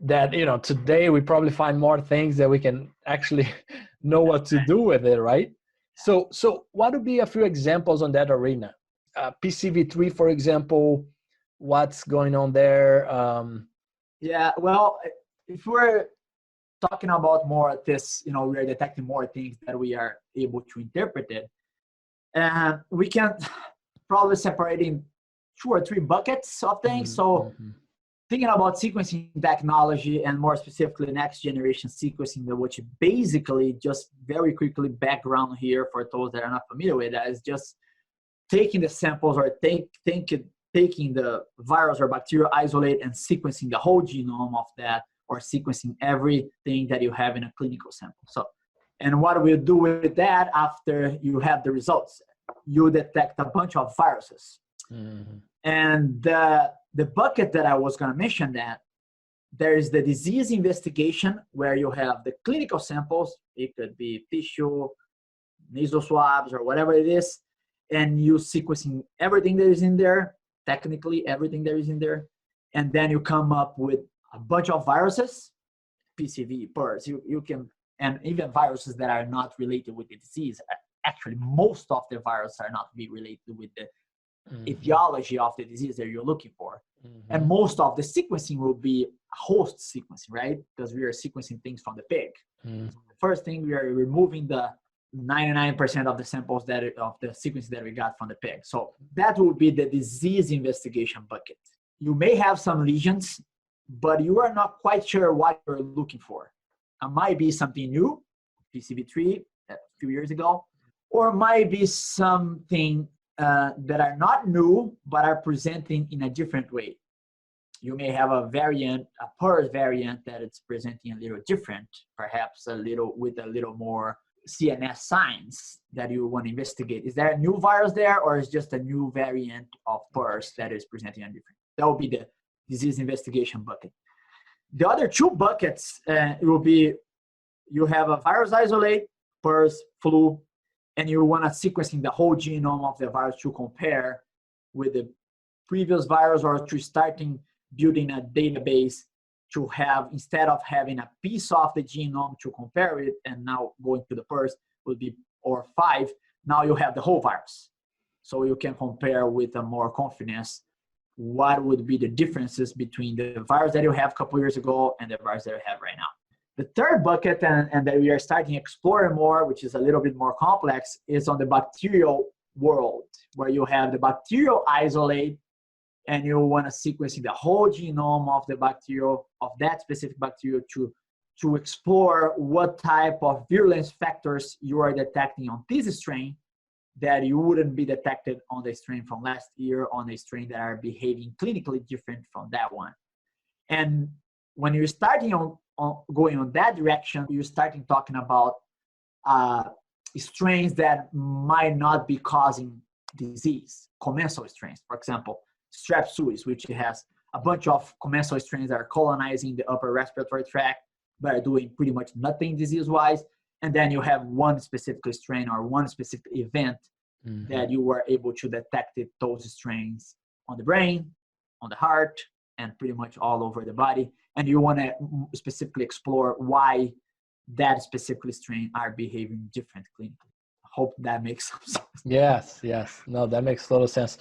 that, today we probably find more things that we can actually know what to do with it, right? So what would be a few examples on that arena? PCV3, for example, what's going on there? Yeah, well, if we're talking about more this, we are detecting more things that we are able to interpret it. And we can probably separate in 2 or 3 buckets of things. So thinking about sequencing technology and more specifically next generation sequencing, which basically, just very quickly background here for those that are not familiar with that, is just taking the samples or taking the virus or bacterial isolate and sequencing the whole genome of that, or sequencing everything that you have in a clinical sample. So, and what we'll do with that after you have the results, you detect a bunch of viruses. And the bucket that I was going to mention, that there is the disease investigation, where you have the clinical samples. It could be tissue, nasal swabs, or whatever it is, and you sequencing everything that is in there, technically everything that is in there, and then you come up with a bunch of viruses, PCV, PRRS, you can, and even viruses that are not related with the disease. Actually, most of the viruses are not be related with the etiology of the disease that you're looking for. And most of the sequencing will be host sequencing, right? Because we are sequencing things from the pig. So the first thing, we are removing the 99% of the samples of the sequence that we got from the pig. So that will be the disease investigation bucket. You may have some lesions, but you are not quite sure what you're looking for. It might be something new, PCV3 a few years ago, or might be something that are not new, but are presenting in a different way. You may have a variant, a PRRS variant, that it's presenting a little different, perhaps with a little more CNS signs that you want to investigate. Is there a new virus there, or is just a new variant of PRRS that is presenting a different? That will be the disease investigation bucket. The other 2 buckets, it will be, you have a virus isolate, PRRS, flu, and you want to sequencing the whole genome of the virus to compare with the previous virus, or to starting building a database to have, instead of having a piece of the genome to compare it, and now going to the PRRS would be, or 5, now you have the whole virus. So you can compare with a more confidence what would be the differences between the virus that you have a couple years ago and the virus that you have right now. The third bucket, and that we are starting to explore more, which is a little bit more complex, is on the bacterial world, where you have the bacterial isolate, and you want to sequence the whole genome of the bacterial, of that specific bacteria, to explore what type of virulence factors you are detecting on this strain that you wouldn't be detected on the strain from last year, on a strain that are behaving clinically different from that one. And when you're starting going on that direction, you're starting talking about strains that might not be causing disease, commensal strains. For example, strep suis, which has a bunch of commensal strains that are colonizing the upper respiratory tract, but are doing pretty much nothing disease-wise. And then you have one specific strain or one specific event that you were able to detect those strains on the brain, on the heart, and pretty much all over the body. And you want to specifically explore why that specific strain are behaving different clinically. I hope that makes some sense. Yes. No, that makes total sense.